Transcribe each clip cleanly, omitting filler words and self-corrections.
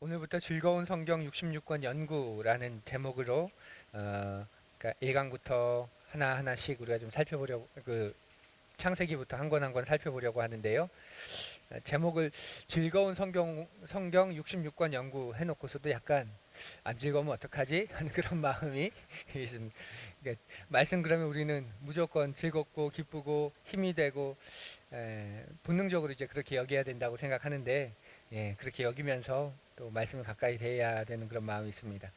오늘부터 즐거운 성경 66권 연구라는 제목으로 그러니까 1강부터 하나하나씩 우리가 좀 살펴보려고 창세기부터 한 권 한 권 살펴보려고 하는데요. 제목을 즐거운 성경 66권 연구 해놓고서도 약간 안 즐거우면 어떡하지? 하는 그런 마음이 있습니다. 그러니까 말씀 그러면 우리는 무조건 즐겁고 기쁘고 힘이 되고 본능적으로 이제 그렇게 여겨야 된다고 생각하는데, 그렇게 여기면서 또 말씀을 가까이 대해야 되는 그런 마음이 있습니다.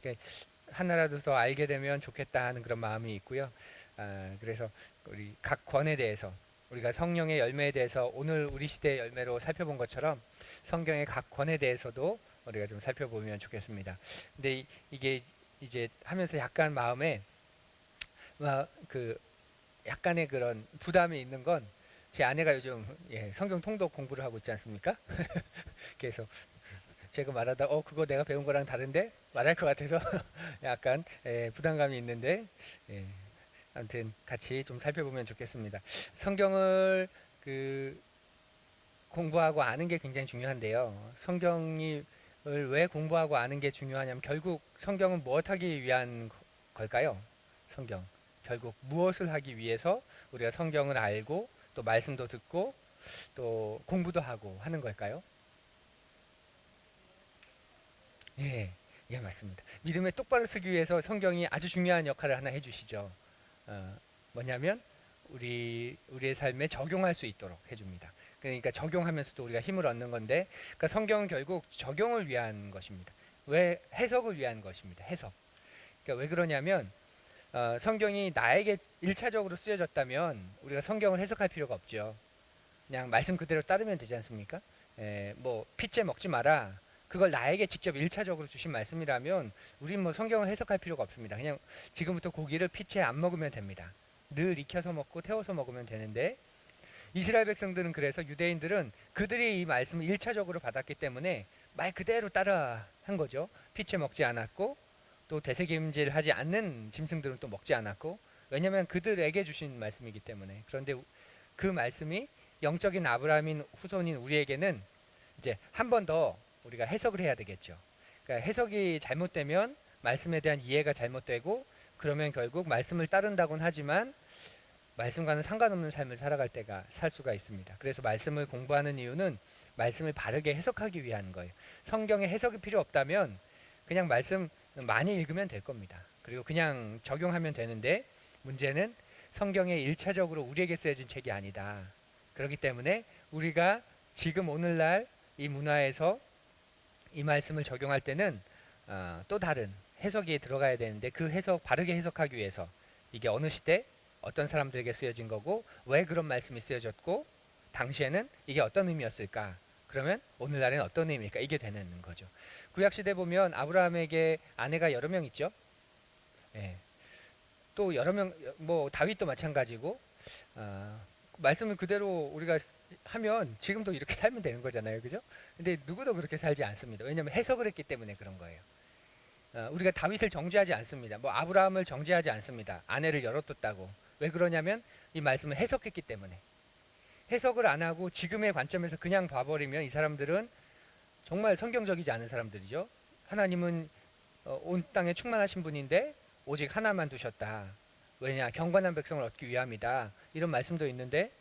그러니까 하나라도 더 알게 되면 좋겠다 하는 그런 마음이 있고요. 그래서 우리 각 권에 대해서, 우리가 성령의 열매에 대해서 오늘 우리 시대의 열매로 살펴본 것처럼 성경의 각 권에 대해서도 우리가 좀 살펴보면 좋겠습니다. 근데 이게 이제 하면서 약간 마음에 그 약간의 그런 부담이 있는 건, 제 아내가 요즘 성경 통독 공부를 하고 있지 않습니까? 그래서 제가 말하다 그거 내가 배운 거랑 다른데 말할 것 같아서 약간 부담감이 있는데, 예, 아무튼 같이 좀 살펴보면 좋겠습니다. 성경을 공부하고 아는 게 굉장히 중요한데요. 성경을 왜 공부하고 아는 게 중요하냐면, 결국 성경은 무엇 하기 위한 걸까요? 성경. 결국 무엇을 하기 위해서 우리가 성경을 알고 또 말씀도 듣고 또 공부도 하고 하는 걸까요? 예, 예, 맞습니다. 믿음에 똑바로 서기 위해서 성경이 아주 중요한 역할을 하나 해주시죠. 어, 뭐냐면 우리의 삶에 적용할 수 있도록 해줍니다. 그러니까 적용하면서도 우리가 힘을 얻는 건데, 그러니까 성경은 결국 적용을 위한 것입니다. 왜? 해석을 위한 것입니다. 해석. 그러니까 왜 그러냐면, 성경이 나에게 1차적으로 쓰여졌다면 우리가 성경을 해석할 필요가 없죠. 그냥 말씀 그대로 따르면 되지 않습니까? 뭐 피째 먹지 마라. 그걸 나에게 직접 1차적으로 주신 말씀이라면 우린 뭐 성경을 해석할 필요가 없습니다. 그냥 지금부터 고기를 피째 안 먹으면 됩니다. 늘 익혀서 먹고 태워서 먹으면 되는데, 이스라엘 백성들은, 그래서 유대인들은 그들이 이 말씀을 1차적으로 받았기 때문에 말 그대로 따라 한 거죠. 피째 먹지 않았고 또 되새김질 하지 않는 짐승들은 또 먹지 않았고, 왜냐하면 그들에게 주신 말씀이기 때문에. 그런데 그 말씀이 영적인 아브라함인 후손인 우리에게는 이제 한 번 더 우리가 해석을 해야 되겠죠. 그러니까 해석이 잘못되면 말씀에 대한 이해가 잘못되고, 그러면 결국 말씀을 따른다고는 하지만 말씀과는 상관없는 삶을 살아갈 때가 살 수가 있습니다. 그래서 말씀을 공부하는 이유는 말씀을 바르게 해석하기 위한 거예요. 성경에 해석이 필요 없다면 그냥 말씀 많이 읽으면 될 겁니다. 그리고 그냥 적용하면 되는데, 문제는 성경에 1차적으로 우리에게 쓰여진 책이 아니다. 그렇기 때문에 우리가 지금 오늘날 이 문화에서 이 말씀을 적용할 때는 또 다른 해석이 들어가야 되는데, 그 해석 바르게 해석하기 위해서 이게 어느 시대 어떤 사람들에게 쓰여진 거고 왜 그런 말씀이 쓰여졌고 당시에는 이게 어떤 의미였을까, 그러면 오늘날엔 어떤 의미일까, 이게 되는 거죠. 구약시대 보면 아브라함에게 아내가 여러 명 있죠. 예. 또 여러 명, 뭐 다윗도 마찬가지고, 말씀을 그대로 우리가 하면 지금도 이렇게 살면 되는 거잖아요. 그죠? 근데 누구도 그렇게 살지 않습니다. 왜냐하면 해석을 했기 때문에 그런 거예요. 우리가 다윗을 정죄하지 않습니다. 뭐 아브라함을 정죄하지 않습니다. 아내를 열어뒀다고. 왜 그러냐면 이 말씀을 해석했기 때문에. 해석을 안 하고 지금의 관점에서 그냥 봐버리면 이 사람들은 정말 성경적이지 않은 사람들이죠. 하나님은 온 땅에 충만하신 분인데 오직 하나만 두셨다. 왜냐? 경건한 백성을 얻기 위함이다. 이런 말씀도 있는데,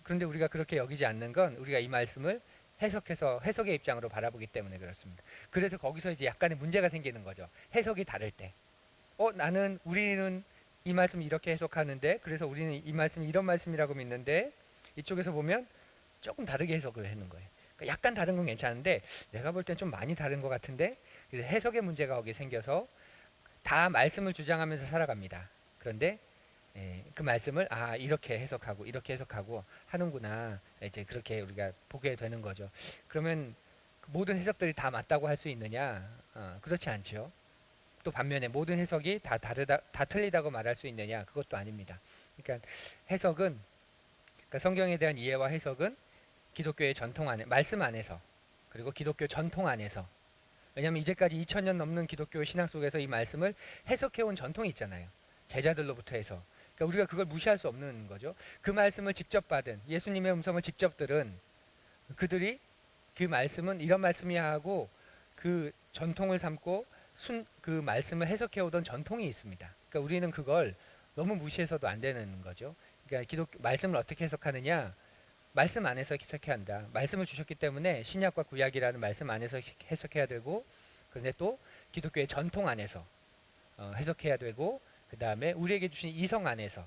그런데 우리가 그렇게 여기지 않는 건 우리가 이 말씀을 해석해서 해석의 입장으로 바라보기 때문에 그렇습니다. 그래서 거기서 이제 약간의 문제가 생기는 거죠. 해석이 다를 때. 우리는 이 말씀 이렇게 해석하는데, 그래서 우리는 이 말씀이 이런 말씀이라고 믿는데, 이쪽에서 보면 조금 다르게 해석을 하는 거예요. 그러니까 약간 다른 건 괜찮은데, 내가 볼 땐 좀 많이 다른 것 같은데, 그래서 해석의 문제가 거기 생겨서 다 말씀을 주장하면서 살아갑니다. 그런데 그 말씀을 이렇게 해석하고 이렇게 해석하고 하는구나, 이제 그렇게 우리가 보게 되는 거죠. 그러면 모든 해석들이 다 맞다고 할 수 있느냐? 그렇지 않죠. 또 반면에 모든 해석이 다 다르다, 다 틀리다고 말할 수 있느냐? 그것도 아닙니다. 그러니까 해석은, 그러니까 성경에 대한 이해와 해석은 기독교의 전통 안에, 말씀 안에서, 그리고 기독교 전통 안에서, 왜냐하면 이제까지 2000년 넘는 기독교 신앙 속에서 이 말씀을 해석해온 전통이 있잖아요. 제자들로부터 해서. 그러니까 우리가 그걸 무시할 수 없는 거죠. 그 말씀을 직접 받은, 예수님의 음성을 직접 들은 그들이 그 말씀은 이런 말씀이야 하고 그 전통을 삼고 그 말씀을 해석해 오던 전통이 있습니다. 그러니까 우리는 그걸 너무 무시해서도 안 되는 거죠. 그러니까 말씀을 어떻게 해석하느냐? 말씀 안에서 해석해야 한다. 말씀을 주셨기 때문에 신약과 구약이라는 말씀 안에서 해석해야 되고, 그런데 또 기독교의 전통 안에서 해석해야 되고, 그 다음에 우리에게 주신 이성 안에서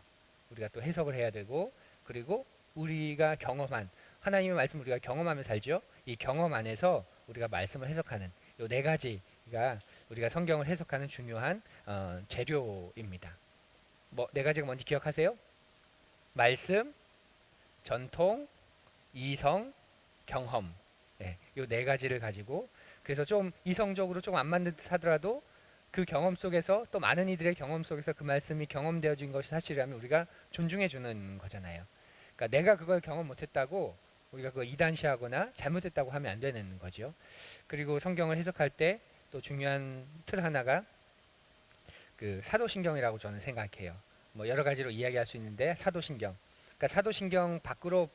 우리가 또 해석을 해야 되고, 그리고 우리가 경험한 하나님의 말씀 우리가 경험하며 살죠. 이 경험 안에서 우리가 말씀을 해석하는 이 네 가지가 우리가 성경을 해석하는 중요한 재료입니다. 뭐 네 가지가 뭔지 기억하세요? 말씀, 전통, 이성, 경험. 네, 이 네 가지를 가지고 그래서 좀 이성적으로 좀 안 맞는 듯 하더라도 그 경험 속에서 또 많은 이들의 경험 속에서 그 말씀이 경험되어진 것이 사실이라면 우리가 존중해 주는 거잖아요. 그러니까 내가 그걸 경험 못했다고 우리가 그걸 이단시하거나 잘못했다고 하면 안 되는 거죠. 그리고 성경을 해석할 때 또 중요한 틀 하나가 그 사도신경이라고 저는 생각해요. 뭐 여러 가지로 이야기할 수 있는데 사도신경. 그러니까 사도신경 밖으로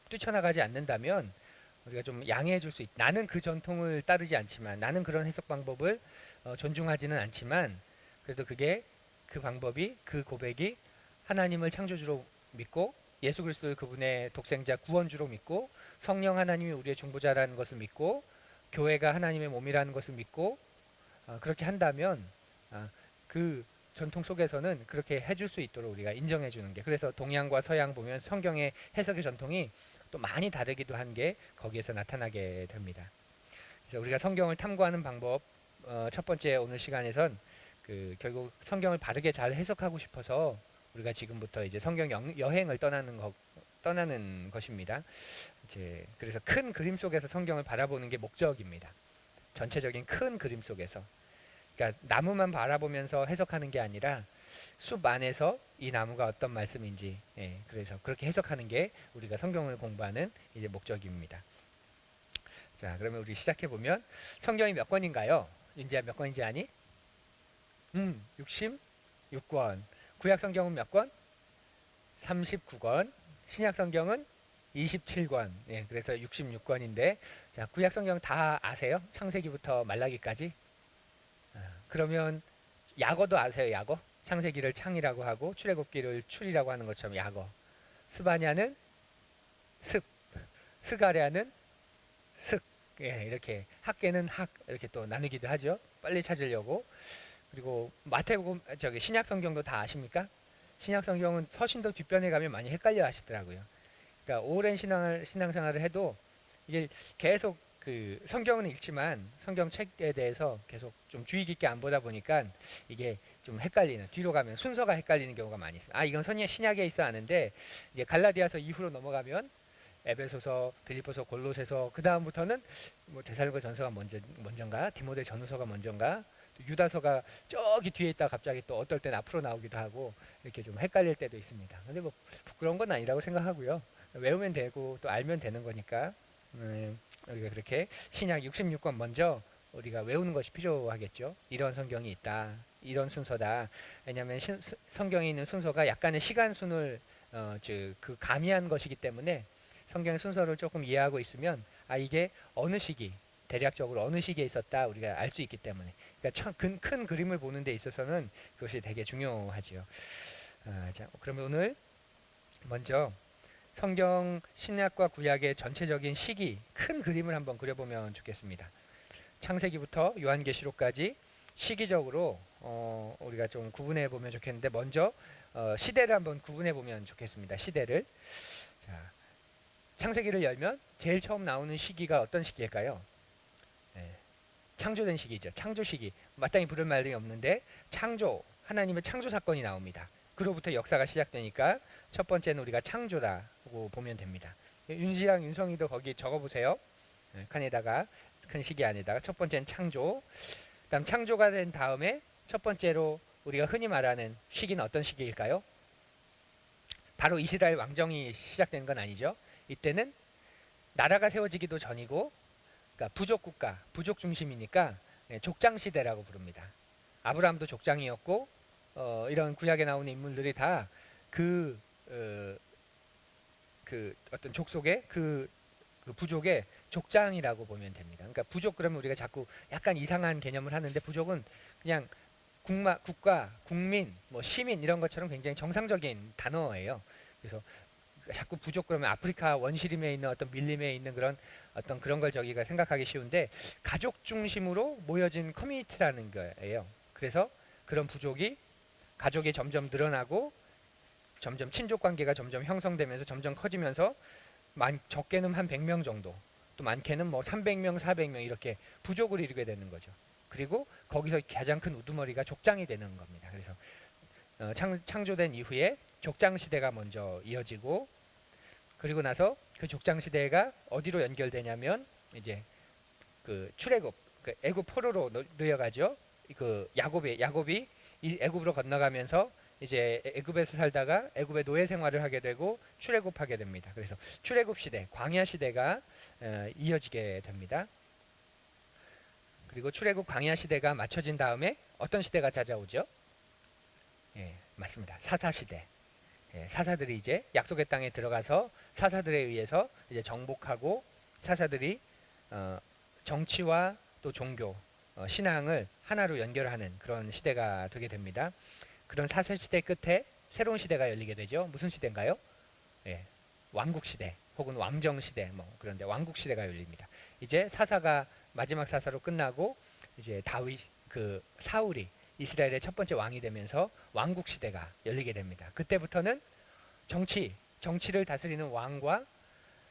뛰쳐나가지 않는다면 우리가 좀 양해해 줄 수 있. 나는 그 전통을 따르지 않지만 나는 그런 해석 방법을 존중하지는 않지만 그래도 그게 그 방법이 그 고백이 하나님을 창조주로 믿고 예수 그리스도를 그분의 독생자 구원주로 믿고 성령 하나님이 우리의 중보자라는 것을 믿고 교회가 하나님의 몸이라는 것을 믿고 그렇게 한다면 그 전통 속에서는 그렇게 해줄 수 있도록 우리가 인정해 주는 게 그래서 동양과 서양 보면 성경의 해석의 전통이 또 많이 다르기도 한 게 거기에서 나타나게 됩니다. 그래서 우리가 성경을 탐구하는 방법 첫 번째 오늘 시간에선 그 결국 성경을 바르게 잘 해석하고 싶어서 우리가 지금부터 이제 성경 여행을 떠나는 것입니다. 이제 그래서 큰 그림 속에서 성경을 바라보는 게 목적입니다. 전체적인 큰 그림 속에서. 그러니까 나무만 바라보면서 해석하는 게 아니라 숲 안에서 이 나무가 어떤 말씀인지, 그래서 그렇게 해석하는 게 우리가 성경을 공부하는 이제 목적입니다. 자, 그러면 우리 시작해 보면 성경이 몇 권인가요? 윤지야 몇 권인지 아니? 66권. 구약 성경은 몇 권? 39권. 신약 성경은 27권. 예, 그래서 66권인데, 자, 구약 성경 다 아세요? 창세기부터 말라기까지? 그러면 야고도 아세요? 야고? 창세기를 창이라고 하고 출애굽기를 출이라고 하는 것처럼 야고. 스바냐는 습, 스가랴는 슥. 예, 이렇게 학계는 학 이렇게 또 나누기도 하죠. 빨리 찾으려고. 그리고 마태복음 저기 신약 성경도 다 아십니까? 신약 성경은 서신도 뒷변에 가면 많이 헷갈려 하시더라고요. 그러니까 오랜 신앙생활을 해도 이게 계속 그 성경은 읽지만 성경 책에 대해서 계속 좀 주의 깊게 안 보다 보니까 이게 좀 헷갈리는 뒤로 가면 순서가 헷갈리는 경우가 많이 있어요. 아 이건 신약에 있어 아는데 이제 갈라디아서 이후로 넘어가면 에베소서, 빌립보서, 골로새서 그 다음부터는 뭐 데살로니가 전서가 먼저인가 디모데 전후서가 먼저인가 유다서가 저기 뒤에 있다 갑자기 또 어떨 땐 앞으로 나오기도 하고 이렇게 좀 헷갈릴 때도 있습니다. 근데 뭐 부끄러운 건 아니라고 생각하고요. 외우면 되고 또 알면 되는 거니까 우리가 그렇게 신약 66권 먼저 우리가 외우는 것이 필요하겠죠. 이런 성경이 있다. 이런 순서다. 왜냐하면 성경에 있는 순서가 약간의 시간순을 그 가미한 것이기 때문에 성경의 순서를 조금 이해하고 있으면 아 이게 어느 시기 대략적으로 어느 시기에 있었다 우리가 알 수 있기 때문에 그러니까 큰 그림을 보는 데 있어서는 그것이 되게 중요하지요. 자, 그러면 오늘 먼저 성경 신약과 구약의 전체적인 시기 큰 그림을 한번 그려보면 좋겠습니다. 창세기부터 요한계시록까지 시기적으로 우리가 좀 구분해 보면 좋겠는데 먼저 시대를 한번 구분해 보면 좋겠습니다. 시대를. 자, 창세기를 열면 제일 처음 나오는 시기가 어떤 시기일까요? 네, 창조된 시기죠. 창조 시기. 마땅히 부를 말이 없는데 창조, 하나님의 창조 사건이 나옵니다. 그로부터 역사가 시작되니까 첫 번째는 우리가 창조라고 보면 됩니다. 윤지랑 윤성이도 거기 적어보세요. 칸에다가 큰 시기 안에다가 첫 번째는 창조. 그다음 창조가 된 다음에 첫 번째로 우리가 흔히 말하는 시기는 어떤 시기일까요? 바로 이스라엘 왕정이 시작된 건 아니죠. 이때는 나라가 세워지기도 전이고 그러니까 부족 국가, 부족 중심이니까 족장 시대라고 부릅니다. 아브라함도 족장이었고 이런 구약에 나오는 인물들이 다 그 어떤 족속의 그 부족의 족장이라고 보면 됩니다. 그러니까 부족 그러면 우리가 자꾸 약간 이상한 개념을 하는데 부족은 그냥 국가, 국민, 뭐 시민 이런 것처럼 굉장히 정상적인 단어예요. 그래서 자꾸 부족 그러면 아프리카 원시림에 있는 어떤 밀림에 있는 그런 어떤 그런 걸 저기가 생각하기 쉬운데 가족 중심으로 모여진 커뮤니티라는 거예요. 그래서 그런 부족이 가족이 점점 늘어나고 점점 친족 관계가 점점 형성되면서 점점 커지면서 적게는 한 100명 정도 또 많게는 뭐 300명, 400명 이렇게 부족을 이루게 되는 거죠. 그리고 거기서 가장 큰 우두머리가 족장이 되는 겁니다. 그래서 창조된 이후에 족장 시대가 먼저 이어지고 그리고 나서 그 족장 시대가 어디로 연결되냐면 이제 그 출애굽, 그 애굽 포로로 놓여가죠. 그 야곱이 이 애굽으로 건너가면서 이제 애굽에서 살다가 애굽의 노예 생활을 하게 되고 출애굽하게 됩니다. 그래서 출애굽 시대, 광야 시대가 이어지게 됩니다. 그리고 출애굽 광야 시대가 맞춰진 다음에 어떤 시대가 찾아오죠? 예, 맞습니다. 사사 시대. 예, 사사들이 이제 약속의 땅에 들어가서 사사들에 의해서 이제 정복하고 사사들이 정치와 또 종교, 신앙을 하나로 연결하는 그런 시대가 되게 됩니다. 그런 사사 시대 끝에 새로운 시대가 열리게 되죠. 무슨 시대인가요? 예, 왕국 시대 혹은 왕정 시대 뭐 그런데 왕국 시대가 열립니다. 이제 사사가 마지막 사사로 끝나고 이제 그 사울이 이스라엘의 첫 번째 왕이 되면서 왕국 시대가 열리게 됩니다. 그때부터는 정치를 다스리는 왕과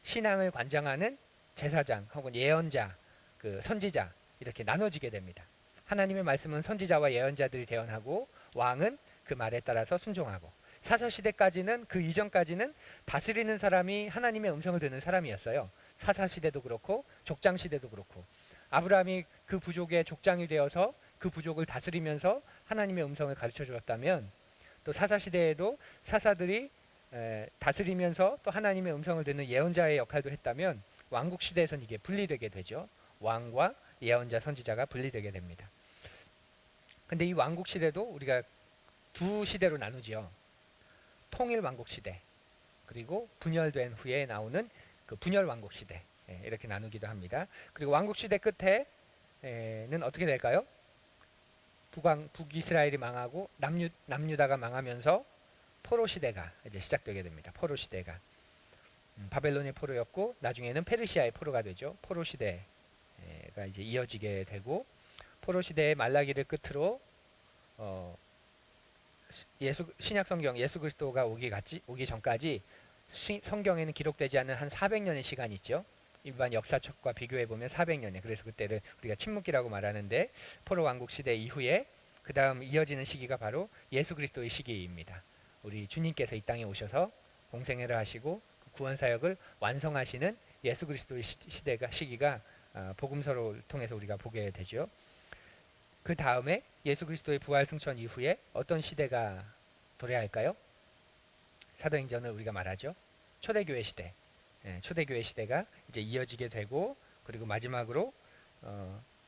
신앙을 관장하는 제사장 혹은 예언자, 그 선지자 이렇게 나눠지게 됩니다. 하나님의 말씀은 선지자와 예언자들이 대언하고 왕은 그 말에 따라서 순종하고 사사시대까지는 그 이전까지는 다스리는 사람이 하나님의 음성을 듣는 사람이었어요. 사사시대도 그렇고 족장시대도 그렇고 아브라함이 그 부족의 족장이 되어서 그 부족을 다스리면서 하나님의 음성을 가르쳐 주었다면 또 사사시대에도 사사들이 다스리면서 또 하나님의 음성을 듣는 예언자의 역할도 했다면 왕국시대에서는 이게 분리되게 되죠. 왕과 예언자 선지자가 분리되게 됩니다. 근데 이 왕국시대도 우리가 두 시대로 나누지요. 통일 왕국시대 그리고 분열된 후에 나오는 그 분열 왕국시대 이렇게 나누기도 합니다. 그리고 왕국시대 끝에는 어떻게 될까요? 북이스라엘이 망하고 남유다가 망하면서 포로 시대가 이제 시작되게 됩니다. 포로 시대가 바벨론의 포로였고 나중에는 페르시아의 포로가 되죠. 포로 시대가 이제 이어지게 되고 포로 시대의 말라기를 끝으로 신약 성경 예수 그리스도가 오기 전까지 성경에는 기록되지 않은 한 400년의 시간이 있죠. 일반 역사책과 비교해 보면 400년에 그래서 그때를 우리가 침묵기라고 말하는데 포로 왕국 시대 이후에 그 다음 이어지는 시기가 바로 예수 그리스도의 시기입니다. 우리 주님께서 이 땅에 오셔서 공생애를 하시고 구원 사역을 완성하시는 예수 그리스도의 시기가 복음서를 통해서 우리가 보게 되죠. 그 다음에 예수 그리스도의 부활 승천 이후에 어떤 시대가 도래할까요? 사도행전을 우리가 말하죠. 초대교회 시대. 초대교회 시대가 이제 이어지게 되고 그리고 마지막으로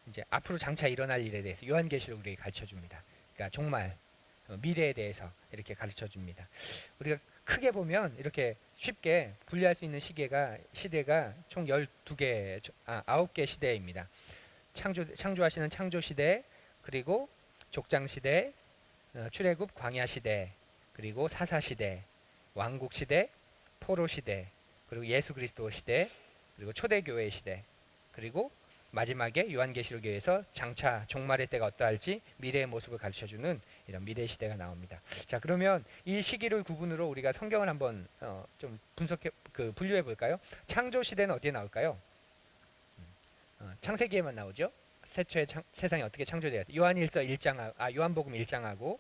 이제 앞으로 장차 일어날 일에 대해서 요한계시록 우리에게 가르쳐 줍니다. 그러니까 종말, 미래에 대해서 이렇게 가르쳐 줍니다. 우리가 크게 보면 이렇게 쉽게 분리할 수 있는 시대가 총 12개, 9개 시대입니다. 창조하시는 창조 시대, 그리고 족장 시대, 출애굽 광야 시대, 그리고 사사 시대, 왕국 시대, 포로 시대, 그리고 예수 그리스도 시대, 그리고 초대교회 시대, 그리고 마지막에 요한계시록에서 장차 종말의 때가 어떠할지 미래의 모습을 가르쳐주는 이런 미래 시대가 나옵니다. 자, 그러면 이 시기를 구분으로 우리가 성경을 한번 좀 분류해 볼까요? 창조 시대는 어디에 나올까요? 창세기에만 나오죠. 태초에 세상이 어떻게 창조되었다. 요한복음 1장하고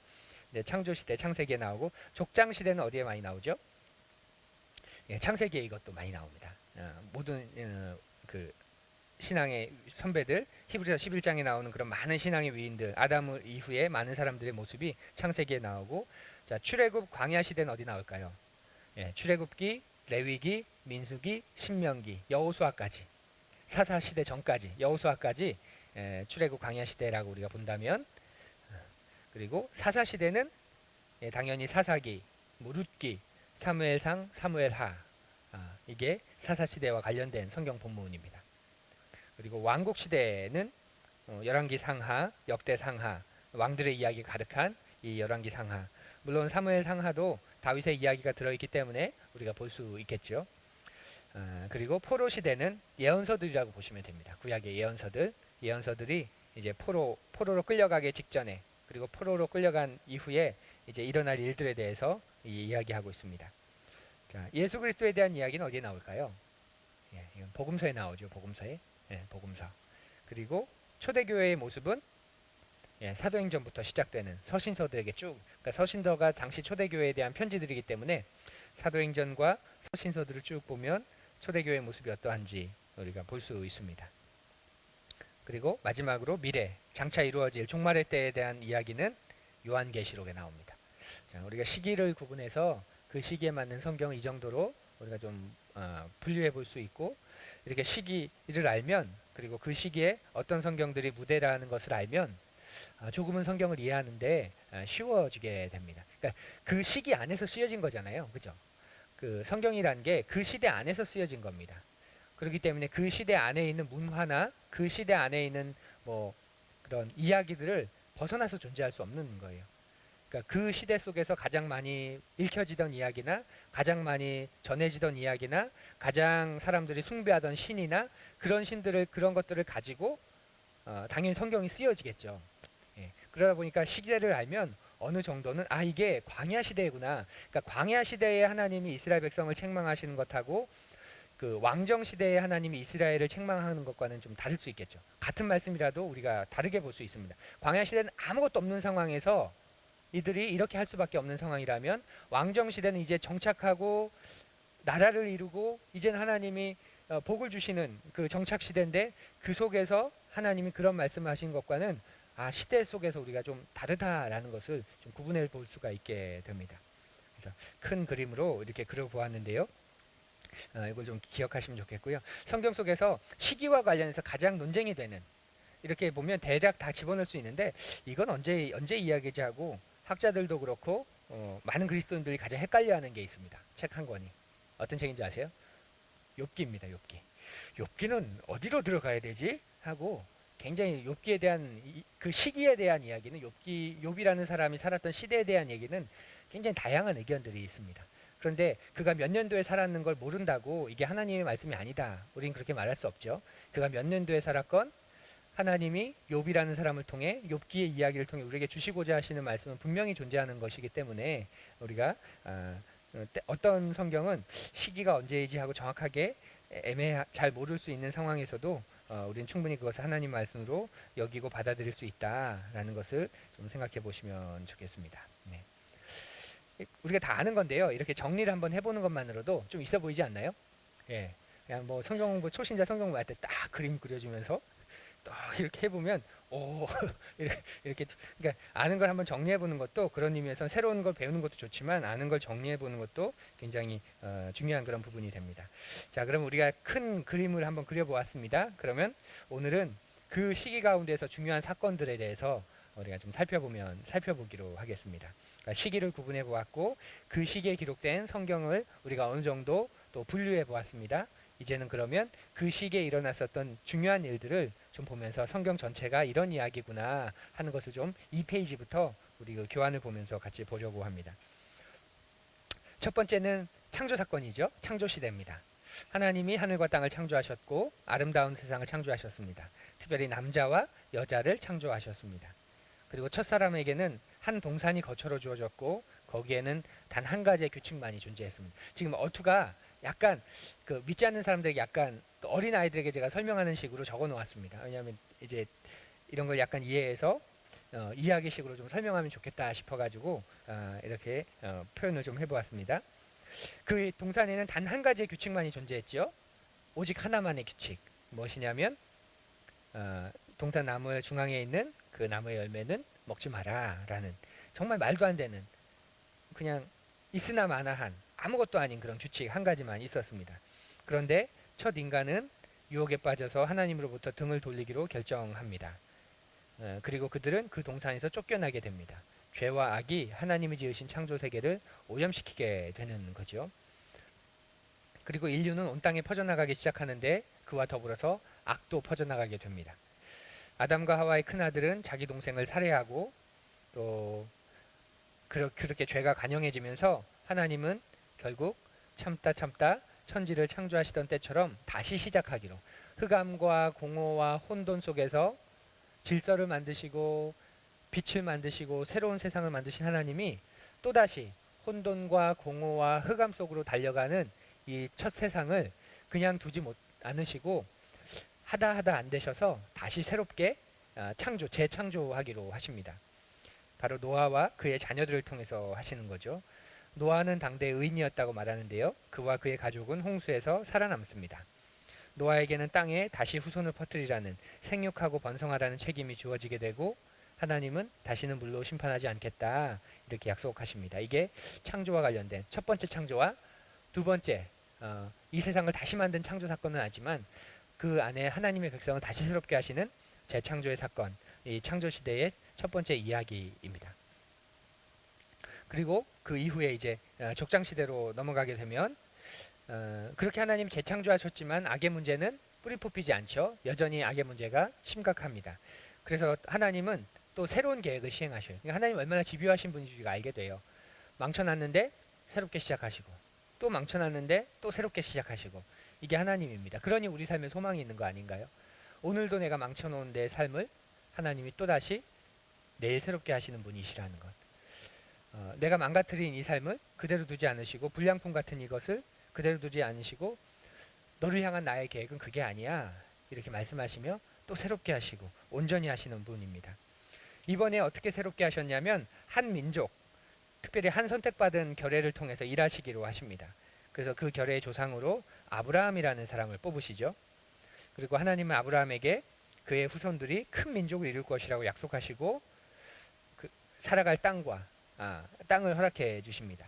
창조 시대 창세기에 나오고 족장 시대는 어디에 많이 나오죠? 창세기에 이것도 많이 나옵니다. 모든 그 신앙의 선배들 히브리서 11장에 나오는 그런 많은 신앙의 위인들 아담 이후에 많은 사람들의 모습이 창세기에 나오고 자 출애굽 광야 시대는 어디 나올까요? 출애굽기, 레위기, 민수기, 신명기, 여호수아까지 사사 시대 전까지 여호수아까지 출애굽 광야 시대라고 우리가 본다면 그리고 사사 시대는 당연히 사사기, 룻기, 사무엘상, 사무엘하 이게 사사 시대와 관련된 성경 본문입니다. 그리고 왕국 시대에는 열왕기 상하, 역대 상하, 왕들의 이야기 가득한 이 열왕기 상하. 물론 사무엘 상하도 다윗의 이야기가 들어있기 때문에 우리가 볼 수 있겠죠. 그리고 포로 시대는 예언서들이라고 보시면 됩니다. 구약의 예언서들이 이제 포로로 끌려가기 직전에, 그리고 포로로 끌려간 이후에 이제 일어날 일들에 대해서 이야기하고 있습니다. 자, 예수 그리스도에 대한 이야기는 어디에 나올까요? 예, 이건 복음서에 나오죠. 복음서에. 예, 복음서. 그리고 초대교회의 모습은 사도행전부터 시작되는 서신서들에게 쭉, 그러니까 서신서가 당시 초대교회에 대한 편지들이기 때문에 사도행전과 서신서들을 쭉 보면 초대교회의 모습이 어떠한지 우리가 볼 수 있습니다. 그리고 마지막으로 미래, 장차 이루어질 종말의 때에 대한 이야기는 요한계시록에 나옵니다. 자, 우리가 시기를 구분해서 그 시기에 맞는 성경을 이 정도로 우리가 좀 분류해 볼 수 있고, 이렇게 시기를 알면, 그리고 그 시기에 어떤 성경들이 무대라는 것을 알면 조금은 성경을 이해하는데 쉬워지게 됩니다. 그러니까 그 시기 안에서 쓰여진 거잖아요. 그죠? 그 성경이라는 게 그 시대 안에서 쓰여진 겁니다. 그렇기 때문에 그 시대 안에 있는 문화나 그 시대 안에 있는 뭐 그런 이야기들을 벗어나서 존재할 수 없는 거예요. 그러니까 그 시대 속에서 가장 많이 읽혀지던 이야기나 가장 많이 전해지던 이야기나 가장 사람들이 숭배하던 신이나 그런 신들을, 그런 것들을 가지고 당연히 성경이 쓰여지겠죠. 예. 그러다 보니까 시대를 알면 어느 정도는 이게 광야 시대구나. 그러니까 광야 시대에 하나님이 이스라엘 백성을 책망하시는 것하고 그 왕정 시대에 하나님이 이스라엘을 책망하는 것과는 좀 다를 수 있겠죠. 같은 말씀이라도 우리가 다르게 볼 수 있습니다. 광야 시대는 아무것도 없는 상황에서 이들이 이렇게 할 수밖에 없는 상황이라면, 왕정 시대는 이제 정착하고 나라를 이루고 이제는 하나님이 복을 주시는 그 정착 시대인데, 그 속에서 하나님이 그런 말씀을 하신 것과는 시대 속에서 우리가 좀 다르다라는 것을 좀 구분해 볼 수가 있게 됩니다. 그래서 큰 그림으로 이렇게 그려보았는데요. 이걸 좀 기억하시면 좋겠고요. 성경 속에서 시기와 관련해서 가장 논쟁이 되는, 이렇게 보면 대략 다 집어넣을 수 있는데 이건 언제 이야기지 하고 학자들도 그렇고 많은 그리스도인들이 가장 헷갈려하는 게 있습니다. 책 한 권이. 어떤 책인지 아세요? 욥기입니다. 욥기. 욥기는 어디로 들어가야 되지? 하고 굉장히 욥기에 대한 그 시기에 대한 이야기는, 욥이라는 사람이 살았던 시대에 대한 얘기는 굉장히 다양한 의견들이 있습니다. 그런데 그가 몇 년도에 살았는 걸 모른다고 이게 하나님의 말씀이 아니다, 우린 그렇게 말할 수 없죠. 그가 몇 년도에 살았건 하나님이 욥이라는 사람을 통해, 욥기의 이야기를 통해 우리에게 주시고자 하시는 말씀은 분명히 존재하는 것이기 때문에 우리가 어떤 성경은 시기가 언제이지 하고 정확하게 잘 모를 수 있는 상황에서도 우리는 충분히 그것을 하나님 말씀으로 여기고 받아들일 수 있다라는 것을 좀 생각해 보시면 좋겠습니다. 네. 우리가 다 아는 건데요. 이렇게 정리를 한번 해보는 것만으로도 좀 있어 보이지 않나요? 예. 그냥 뭐 성경 공부, 초신자 성경 공부할 때 딱 그림 그려주면서 또 이렇게 해보면 이렇게 그러니까 아는 걸 한번 정리해보는 것도, 그런 의미에서 새로운 걸 배우는 것도 좋지만 아는 걸 정리해보는 것도 굉장히 중요한 그런 부분이 됩니다. 자, 그럼 우리가 큰 그림을 한번 그려보았습니다. 그러면 오늘은 그 시기 가운데서 중요한 사건들에 대해서 우리가 좀 살펴보기로 하겠습니다. 그러니까 시기를 구분해 보았고 그 시기에 기록된 성경을 우리가 어느 정도 또 분류해 보았습니다. 이제는 그러면 그 시기에 일어났었던 중요한 일들을 좀 보면서 성경 전체가 이런 이야기구나 하는 것을 좀 2페이지부터 우리 그 교환을 보면서 같이 보려고 합니다. 첫 번째는 창조 사건이죠. 창조 시대입니다. 하나님이 하늘과 땅을 창조하셨고 아름다운 세상을 창조하셨습니다. 특별히 남자와 여자를 창조하셨습니다. 그리고 첫사람에게는 한 동산이 거처로 주어졌고 거기에는 단 한 가지의 규칙만이 존재했습니다. 지금 어투가 약간 그 믿지 않는 사람들에게, 약간 어린 아이들에게 제가 설명하는 식으로 적어 놓았습니다. 왜냐하면 이제 이런 걸 약간 이해해서 이야기식으로 좀 설명하면 좋겠다 싶어가지고 이렇게 표현을 좀 해보았습니다. 그 동산에는 단 한 가지의 규칙만이 존재했죠. 오직 하나만의 규칙. 무엇이냐면 동산 나무의 중앙에 있는 그 나무의 열매는 먹지 마라 라는, 정말 말도 안 되는, 그냥 있으나 마나한 아무것도 아닌 그런 규칙 한 가지만 있었습니다. 그런데 첫 인간은 유혹에 빠져서 하나님으로부터 등을 돌리기로 결정합니다. 그리고 그들은 그 동산에서 쫓겨나게 됩니다. 죄와 악이 하나님이 지으신 창조 세계를 오염시키게 되는 거죠. 그리고 인류는 온 땅에 퍼져나가기 시작하는데 그와 더불어서 악도 퍼져나가게 됩니다. 아담과 하와의 큰아들은 자기 동생을 살해하고 또 그렇게 죄가 간영해지면서 하나님은 결국 참다 천지를 창조하시던 때처럼 다시 시작하기로, 흑암과 공허와 혼돈 속에서 질서를 만드시고 빛을 만드시고 새로운 세상을 만드신 하나님이 또다시 혼돈과 공허와 흑암 속으로 달려가는 이 첫 세상을 그냥 두지 않으시고 하다 안 되셔서 다시 새롭게 재창조하기로 하십니다. 바로 노아와 그의 자녀들을 통해서 하시는 거죠. 노아는 당대 의인이었다고 말하는데요. 그와 그의 가족은 홍수에서 살아남습니다. 노아에게는 땅에 다시 후손을 퍼뜨리라는, 생육하고 번성하라는 책임이 주어지게 되고, 하나님은 다시는 물로 심판하지 않겠다 이렇게 약속하십니다. 이게 창조와 관련된 첫 번째 창조와 두 번째 이 세상을 다시 만든 창조 사건은 아니지만 그 안에 하나님의 백성을 다시 새롭게 하시는 재창조의 사건, 이 창조 시대의 첫 번째 이야기입니다. 그리고 그 이후에 이제 족장 시대로 넘어가게 되면 그렇게 하나님 재창조하셨지만 악의 문제는 뿌리 뽑히지 않죠. 여전히 악의 문제가 심각합니다. 그래서 하나님은 또 새로운 계획을 시행하셔요. 그러니까 하나님 얼마나 집요하신 분인지가 알게 돼요. 망쳐놨는데 새롭게 시작하시고, 또 망쳐놨는데 또 새롭게 시작하시고, 이게 하나님입니다. 그러니 우리 삶에 소망이 있는 거 아닌가요? 오늘도 내가 망쳐놓은 내 삶을 하나님이 또다시 내일 새롭게 하시는 분이시라는 것. 내가 망가뜨린 이 삶을 그대로 두지 않으시고, 불량품 같은 이것을 그대로 두지 않으시고, 너를 향한 나의 계획은 그게 아니야 이렇게 말씀하시며 또 새롭게 하시고 온전히 하시는 분입니다. 이번에 어떻게 새롭게 하셨냐면 한 민족, 특별히 한 선택받은 결례를 통해서 일하시기로 하십니다. 그래서 그 결례의 조상으로 아브라함이라는 사람을 뽑으시죠. 그리고 하나님은 아브라함에게 그의 후손들이 큰 민족을 이룰 것이라고 약속하시고 살아갈 땅을 허락해 주십니다.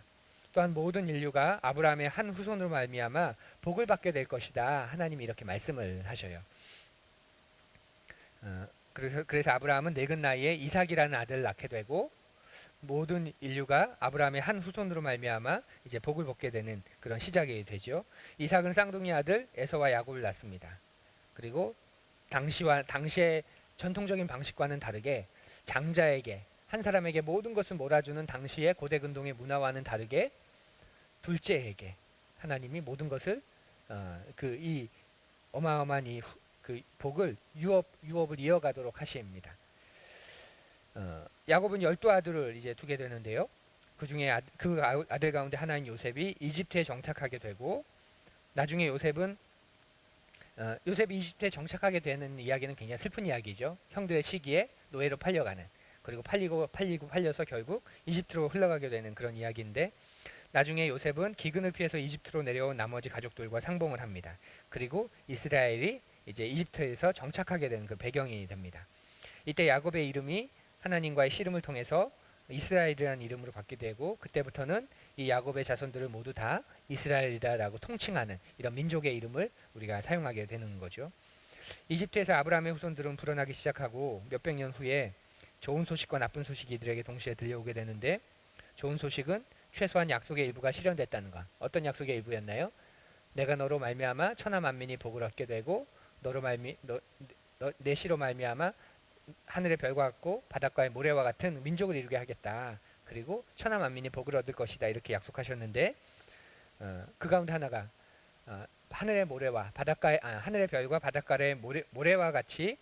또한 모든 인류가 아브라함의 한 후손으로 말미암아 복을 받게 될 것이다. 하나님이 이렇게 말씀을 하셔요. 그래서 아브라함은 늙은 나이에 이삭이라는 아들을 낳게 되고 모든 인류가 아브라함의 한 후손으로 말미암아 이제 복을 받게 되는 그런 시작이 되죠. 이삭은 쌍둥이 아들 에서와 야곱을 낳습니다. 그리고 당시의 전통적인 방식과는 다르게 장자에게, 한 사람에게 모든 것을 몰아주는 당시의 고대 근동의 문화와는 다르게 둘째에게 하나님이 모든 것을 이 어마어마한 그 복을 유업을 이어가도록 하십니다. 야곱은 12아들을 이제 두게 되는데요. 그 중에 그 아들 가운데 하나인 요셉이 이집트에 정착하게 되고, 나중에 요셉이 이집트에 정착하게 되는 이야기는 굉장히 슬픈 이야기죠. 형들의 시기에 노예로 팔려가는, 그리고 팔려서 결국 이집트로 흘러가게 되는 그런 이야기인데, 나중에 요셉은 기근을 피해서 이집트로 내려온 나머지 가족들과 상봉을 합니다. 그리고 이스라엘이 이제 이집트에서 정착하게 되는 그 배경이 됩니다. 이때 야곱의 이름이 하나님과의 씨름을 통해서 이스라엘이라는 이름으로 바뀌게 되고, 그때부터는 이 야곱의 자손들을 모두 다 이스라엘이다라고 통칭하는 이런 민족의 이름을 우리가 사용하게 되는 거죠. 이집트에서 아브라함의 후손들은 불어나기 시작하고 몇백 년 후에 좋은 소식과 나쁜 소식이 이들에게 동시에 들려오게 되는데, 좋은 소식은 최소한 약속의 일부가 실현됐다는 것. 어떤 약속의 일부였나요? 내가 너로 말미암아 천하 만민이 복을 얻게 되고, 내 씨로 말미암아 하늘의 별과 같고 바닷가의 모래와 같은 민족을 이루게 하겠다. 그리고 천하 만민이 복을 얻을 것이다. 이렇게 약속하셨는데, 그 가운데 하나가 하늘의 별과 바닷가의 모래와 같이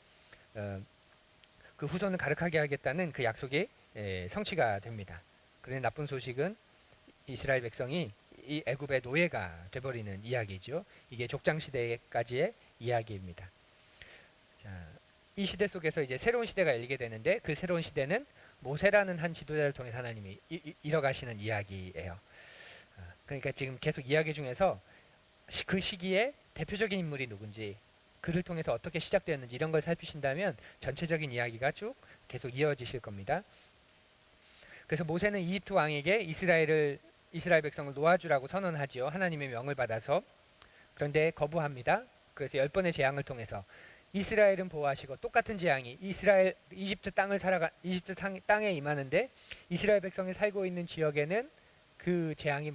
그 후손을 가득하게 하겠다는 그 약속이 성취가 됩니다. 그런데 나쁜 소식은 이스라엘 백성이 이 애굽의 노예가 돼버리는 이야기죠. 이게 족장 시대까지의 이야기입니다. 자, 이 시대 속에서 이제 새로운 시대가 열리게 되는데, 그 새로운 시대는 모세라는 한 지도자를 통해 하나님이 이뤄가시는 이야기예요. 그러니까 지금 계속 이야기 중에서 그 시기에 대표적인 인물이 누군지, 그를 통해서 어떻게 시작되었는지 이런 걸 살피신다면 전체적인 이야기가 쭉 계속 이어지실 겁니다. 그래서 모세는 이집트 왕에게 이스라엘 백성을 놓아주라고 선언하지요. 하나님의 명을 받아서. 그런데 거부합니다. 그래서 10번의 재앙을 통해서 이스라엘은 보호하시고, 똑같은 재앙이 이집트 땅에 임하는데, 이스라엘 백성이 살고 있는 지역에는 그 재앙이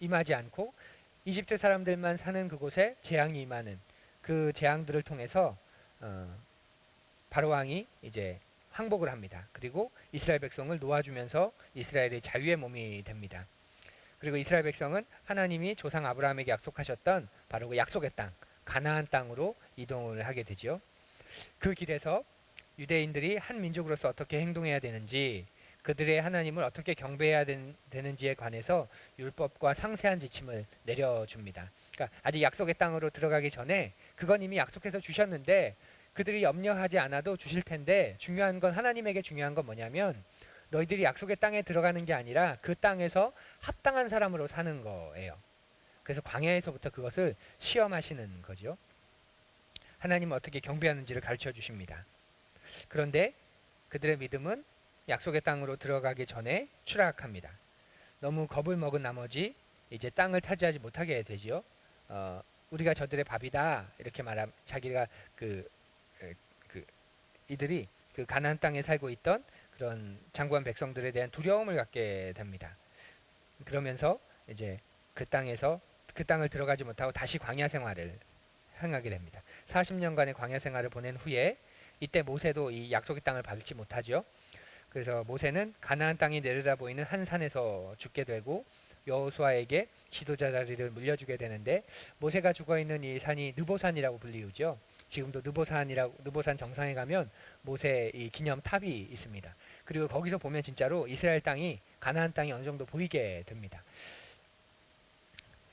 임하지 않고 이집트 사람들만 사는 그곳에 재앙이 임하는, 그 재앙들을 통해서 어, 바로 왕이 이제 항복을 합니다. 그리고 이스라엘 백성을 놓아주면서 이스라엘의 자유의 몸이 됩니다. 그리고 이스라엘 백성은 하나님이 조상 아브라함에게 약속하셨던 바로 그 약속의 땅, 가나안 땅으로 이동을 하게 되죠. 그 길에서 유대인들이 한 민족으로서 어떻게 행동해야 되는지, 그들의 하나님을 어떻게 경배해야 되는지에 관해서 율법과 상세한 지침을 내려줍니다. 그러니까 아직 약속의 땅으로 들어가기 전에 그건 이미 약속해서 주셨는데 그들이 염려하지 않아도 주실 텐데, 중요한 건, 하나님에게 중요한 건 뭐냐면 너희들이 약속의 땅에 들어가는 게 아니라 그 땅에서 합당한 사람으로 사는 거예요. 그래서 광야에서부터 그것을 시험하시는 거죠. 하나님을 어떻게 경배하는지를 가르쳐 주십니다. 그런데 그들의 믿음은 약속의 땅으로 들어가기 전에 추락합니다. 너무 겁을 먹은 나머지 이제 땅을 차지하지 못하게 되죠. 우리가 저들의 밥이다 이렇게 말함, 자기가 그, 그 이들이 그 가나안 땅에 살고 있던 그런 장구한 백성들에 대한 두려움을 갖게 됩니다. 그러면서 이제 그 땅에서 그 땅을 들어가지 못하고 다시 광야 생활을 행하게 됩니다. 40년간의 광야 생활을 보낸 후에 이때 모세도 이 약속의 땅을 밟지 못하죠. 그래서 모세는 가나안 땅이 내려다 보이는 한 산에서 죽게 되고 여호수아에게 지도자 자리를 물려주게 되는데, 모세가 죽어 있는 이 산이 느보산이라고 불리우죠. 지금도 느보산 정상에 가면 모세 이 기념 탑이 있습니다. 그리고 거기서 보면 진짜로 이스라엘 땅이, 가나안 땅이 어느 정도 보이게 됩니다.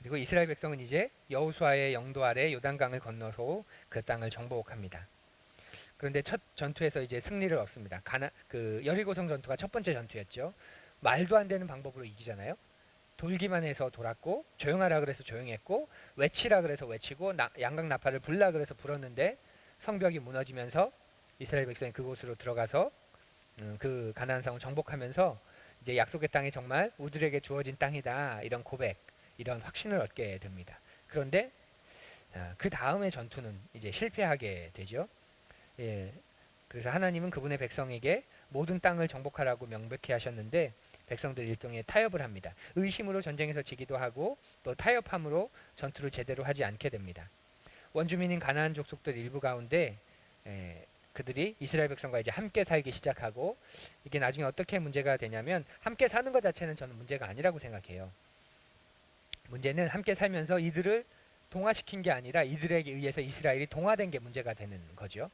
그리고 이스라엘 백성은 이제 여호수아의 영도 아래 요단강을 건너서 그 땅을 정복합니다. 그런데 첫 전투에서 이제 승리를 얻습니다. 그 여리고성 전투가 첫 번째 전투였죠. 말도 안 되는 방법으로 이기잖아요. 돌기만 해서 돌았고, 조용하라 그래서 조용했고, 외치라 그래서 외치고, 양각 나팔을 불라 그래서 불었는데 성벽이 무너지면서 이스라엘 백성이 그곳으로 들어가서 그 가나안 성을 정복하면서 이제 약속의 땅이 정말 우들에게 주어진 땅이다, 이런 고백, 이런 확신을 얻게 됩니다. 그런데 그 다음의 전투는 이제 실패하게 되죠. 예, 그래서 하나님은 그분의 백성에게 모든 땅을 정복하라고 명백히 하셨는데 백성들 일종의 타협을 합니다. 의심으로 전쟁에서 지기도 하고 또 타협함으로 전투를 제대로 하지 않게 됩니다. 원주민인 가나안 족속들 일부 가운데 그들이 이스라엘 백성과 이제 함께 살기 시작하고, 이게 나중에 어떻게 문제가 되냐면, 함께 사는 것 자체는 저는 문제가 아니라고 생각해요. 문제는 함께 살면서 이들을 동화시킨 게 아니라 이들에게 의해서 이스라엘이 동화된 게 문제가 되는 거죠.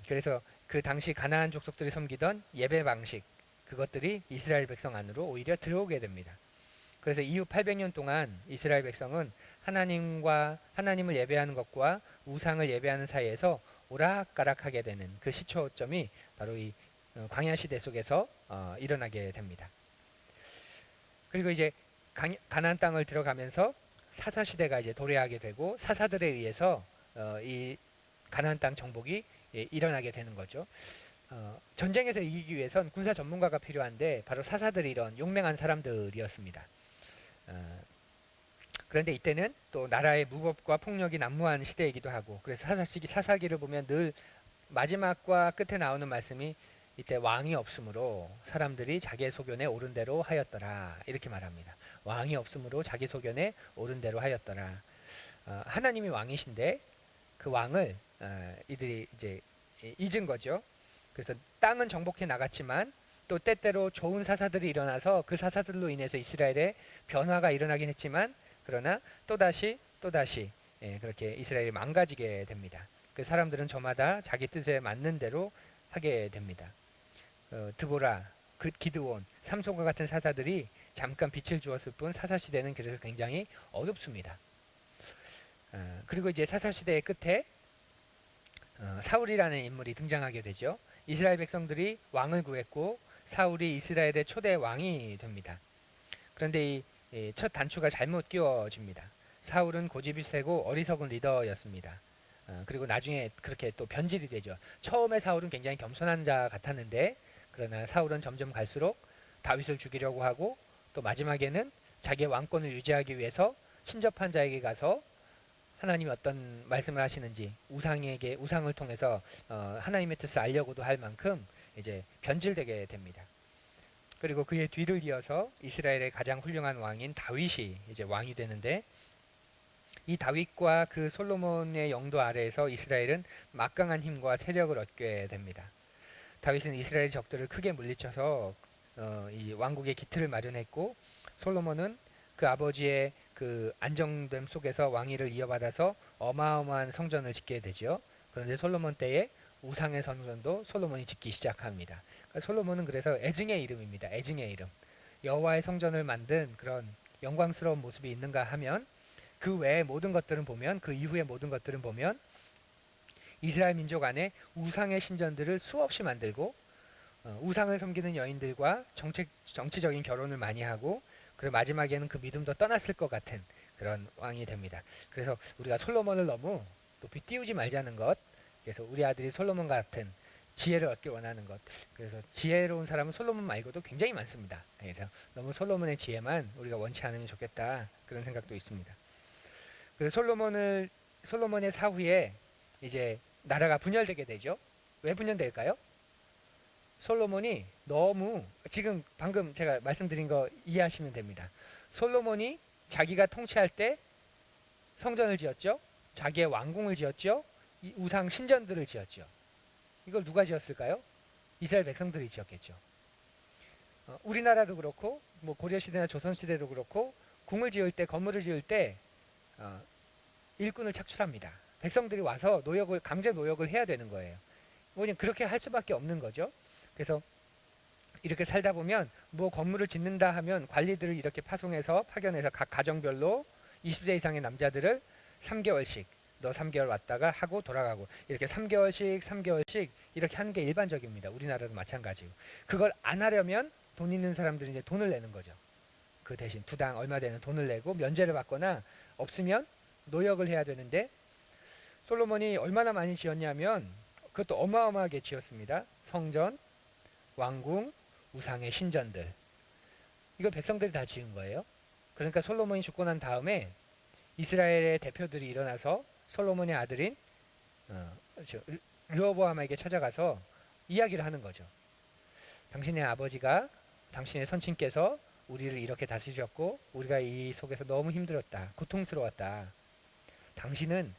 그래서 그 당시 가나안 족속들이 섬기던 예배 방식, 그것들이 이스라엘 백성 안으로 오히려 들어오게 됩니다. 그래서 이후 800년 동안 이스라엘 백성은 하나님을 예배하는 것과 우상을 예배하는 사이에서 오락가락하게 되는 그 시초점이 바로 이 광야 시대 속에서 일어나게 됩니다. 그리고 이제 가나안 땅을 들어가면서 사사 시대가 이제 도래하게 되고, 사사들에 의해서 이 가나안 땅 정복이 일어나게 되는 거죠. 전쟁에서 이기기 위해선 군사 전문가가 필요한데 바로 사사들이 이런 용맹한 사람들이었습니다. 그런데 이때는 또 나라의 무법과 폭력이 난무한 시대이기도 하고, 그래서 사사기를 보면 늘 마지막과 끝에 나오는 말씀이 이때 왕이 없으므로 사람들이 자기의 소견에 옳은 대로 하였더라, 이렇게 말합니다. 왕이 없으므로 자기 소견에 옳은 대로 하였더라. 하나님이 왕이신데 그 왕을 이들이 이제 잊은 거죠. 그래서 땅은 정복해 나갔지만 또 때때로 좋은 사사들이 일어나서 그 사사들로 인해서 이스라엘의 변화가 일어나긴 했지만, 그러나 또다시 그렇게 이스라엘이 망가지게 됩니다. 그 사람들은 저마다 자기 뜻에 맞는 대로 하게 됩니다. 드보라, 기드온, 삼손과 같은 사사들이 잠깐 빛을 주었을 뿐 사사시대는 그래서 굉장히 어둡습니다. 그리고 이제 사사시대의 끝에 사울이라는 인물이 등장하게 되죠. 이스라엘 백성들이 왕을 구했고 사울이 이스라엘의 초대 왕이 됩니다. 그런데 이 첫 단추가 잘못 끼워집니다. 사울은 고집이 세고 어리석은 리더였습니다. 그리고 나중에 그렇게 또 변질이 되죠. 처음에 사울은 굉장히 겸손한 자 같았는데, 그러나 사울은 점점 갈수록 다윗을 죽이려고 하고, 또 마지막에는 자기의 왕권을 유지하기 위해서 신접한 자에게 가서 하나님이 어떤 말씀을 하시는지 우상을 통해서 하나님의 뜻을 알려고도 할 만큼 이제 변질되게 됩니다. 그리고 그의 뒤를 이어서 이스라엘의 가장 훌륭한 왕인 다윗이 이제 왕이 되는데, 이 다윗과 그 솔로몬의 영도 아래에서 이스라엘은 막강한 힘과 세력을 얻게 됩니다. 다윗은 이스라엘 적들을 크게 물리쳐서 이 왕국의 기틀을 마련했고, 솔로몬은 그 아버지의 그 안정됨 속에서 왕위를 이어받아서 어마어마한 성전을 짓게 되죠. 그런데 솔로몬 때에 우상의 성전도 솔로몬이 짓기 시작합니다. 그러니까 솔로몬은 그래서 애증의 이름입니다. 애증의 이름. 여호와의 성전을 만든 그런 영광스러운 모습이 있는가 하면, 그 외의 모든 것들은 보면, 그 이후의 모든 것들은 보면 이스라엘 민족 안에 우상의 신전들을 수없이 만들고, 우상을 섬기는 여인들과 정치적인 결혼을 많이 하고, 그리고 마지막에는 그 믿음도 떠났을 것 같은 그런 왕이 됩니다. 그래서 우리가 솔로몬을 너무 높이 띄우지 말자는 것. 그래서 우리 아들이 솔로몬 같은 지혜를 얻기 원하는 것. 그래서 지혜로운 사람은 솔로몬 말고도 굉장히 많습니다. 그래서 너무 솔로몬의 지혜만 우리가 원치 않으면 좋겠다, 그런 생각도 있습니다. 그래서 솔로몬의 사후에 이제 나라가 분열되게 되죠. 왜 분열될까요? 솔로몬이 너무, 지금 방금 제가 말씀드린 거 이해하시면 됩니다. 솔로몬이 자기가 통치할 때 성전을 지었죠. 자기의 왕궁을 지었죠. 이 우상 신전들을 지었죠. 이걸 누가 지었을까요? 이스라엘 백성들이 지었겠죠. 우리나라도 그렇고, 뭐 고려 시대나 조선 시대도 그렇고, 궁을 지을 때, 건물을 지을 때 일꾼을 착출합니다. 백성들이 와서 강제 노역을 해야 되는 거예요. 그냥 그렇게 할 수밖에 없는 거죠. 그래서 이렇게 살다 보면 뭐 건물을 짓는다 하면 관리들을 이렇게 파견해서 각 가정별로 20세 이상의 남자들을 3개월씩 너 3개월 왔다가 하고 돌아가고, 이렇게 3개월씩 이렇게 하는 게 일반적입니다. 우리나라도 마찬가지고. 그걸 안 하려면 돈 있는 사람들이 이제 돈을 내는 거죠. 그 대신 두당 얼마 되는 돈을 내고 면제를 받거나, 없으면 노역을 해야 되는데, 솔로몬이 얼마나 많이 지었냐면 그것도 어마어마하게 지었습니다. 성전, 왕궁, 우상의 신전들. 이거 백성들이 다 지은 거예요. 그러니까 솔로몬이 죽고 난 다음에 이스라엘의 대표들이 일어나서 솔로몬의 아들인 르호보암에게 찾아가서 이야기를 하는 거죠. 당신의 아버지가, 당신의 선친께서 우리를 이렇게 다스리셨고 우리가 이 속에서 너무 힘들었다, 고통스러웠다. 당신은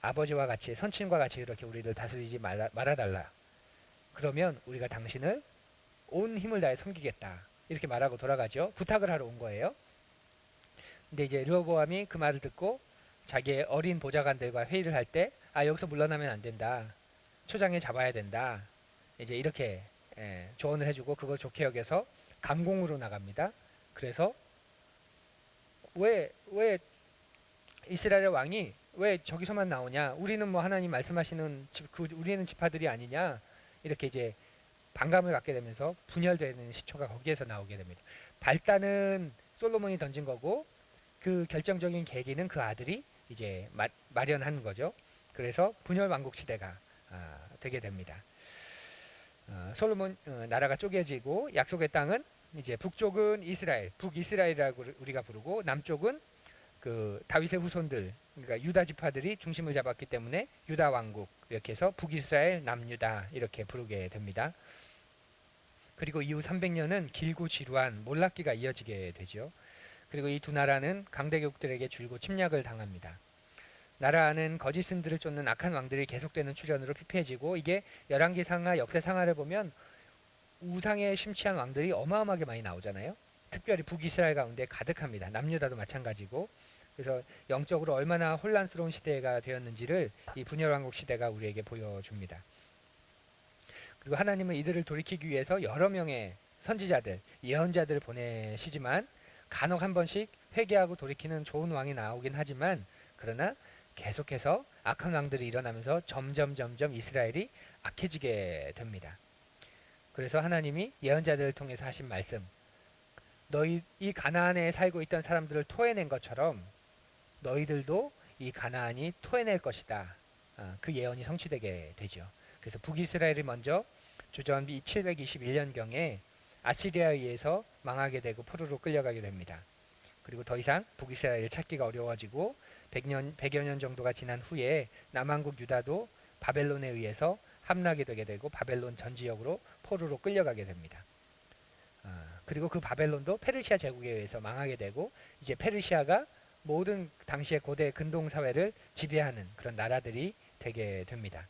아버지와 같이, 선친과 같이 이렇게 우리를 다스리지 말아달라. 그러면 우리가 당신을 온 힘을 다해 섬기겠다, 이렇게 말하고 돌아가죠. 부탁을 하러 온 거예요. 근데 이제 르호보암이 그 말을 듣고 자기의 어린 보좌관들과 회의를 할 때, 여기서 물러나면 안 된다, 초장에 잡아야 된다, 이제 이렇게 조언을 해주고, 그걸 좋게 여겨서 감공으로 나갑니다. 그래서 왜 이스라엘 왕이 왜 저기서만 나오냐, 우리는 뭐 하나님 말씀하시는 우리는 지파들이 아니냐, 이렇게 이제 반감을 갖게 되면서 분열되는 시초가 거기에서 나오게 됩니다. 발단은 솔로몬이 던진 거고, 그 결정적인 계기는 그 아들이 이제 마련한 거죠. 그래서 분열 왕국 시대가 되게 됩니다. 솔로몬 나라가 쪼개지고, 약속의 땅은 이제 북쪽은 이스라엘, 북이스라엘이라고 우리가 부르고, 남쪽은 그 다윗의 후손들, 그러니까 유다 지파들이 중심을 잡았기 때문에 유다 왕국, 이렇게 해서 북이스라엘, 남유다 이렇게 부르게 됩니다. 그리고 이후 300년은 길고 지루한 몰락기가 이어지게 되죠. 그리고 이 두 나라는 강대국들에게 줄곧 침략을 당합니다. 나라 안은 거짓 신들을 쫓는 악한 왕들이 계속되는 출현으로 피폐해지고, 이게 열왕기상하, 역대상하를 보면 우상에 심취한 왕들이 어마어마하게 많이 나오잖아요. 특별히 북이스라엘 가운데 가득합니다. 남유다도 마찬가지고. 그래서 영적으로 얼마나 혼란스러운 시대가 되었는지를 이 분열왕국 시대가 우리에게 보여줍니다. 그리고 하나님은 이들을 돌이키기 위해서 여러 명의 선지자들, 예언자들을 보내시지만, 간혹 한 번씩 회개하고 돌이키는 좋은 왕이 나오긴 하지만, 그러나 계속해서 악한 왕들이 일어나면서 점점 이스라엘이 악해지게 됩니다. 그래서 하나님이 예언자들을 통해서 하신 말씀, 너희 이 가나안에 살고 있던 사람들을 토해낸 것처럼 너희들도 이 가나안이 토해낼 것이다. 그 예언이 성취되게 되죠. 그래서 북이스라엘이 먼저 주전 721년경에 아시리아에 의해서 망하게 되고 포로로 끌려가게 됩니다. 그리고 더 이상 북이스라엘을 찾기가 어려워지고 100여 년 정도가 지난 후에 남한국 유다도 바벨론에 의해서 함락이 되게 되고 바벨론 전 지역으로 포로로 끌려가게 됩니다. 그리고 그 바벨론도 페르시아 제국에 의해서 망하게 되고, 이제 페르시아가 모든 당시의 고대 근동 사회를 지배하는 그런 나라들이 되게 됩니다.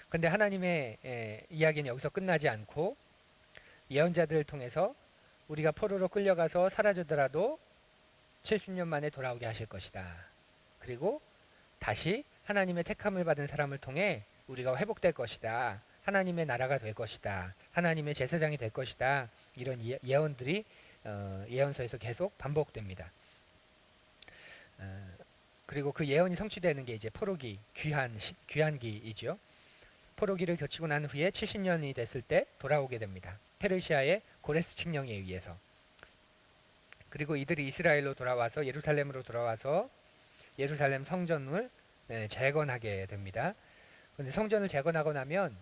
근데 하나님의 이야기는 여기서 끝나지 않고 예언자들을 통해서 우리가 포로로 끌려가서 사라지더라도 70년 만에 돌아오게 하실 것이다. 그리고 다시 하나님의 택함을 받은 사람을 통해 우리가 회복될 것이다. 하나님의 나라가 될 것이다. 하나님의 제사장이 될 것이다. 이런 예언들이 예언서에서 계속 반복됩니다. 그리고 그 예언이 성취되는 게 이제 포로기, 귀환기이죠. 포로기를 거치고 난 후에 70년이 됐을 때 돌아오게 됩니다. 페르시아의 고레스 칙령에 의해서. 그리고 이들이 이스라엘로 돌아와서 예루살렘으로 돌아와서 예루살렘 성전을 재건하게 됩니다. 그런데 성전을 재건하고 나면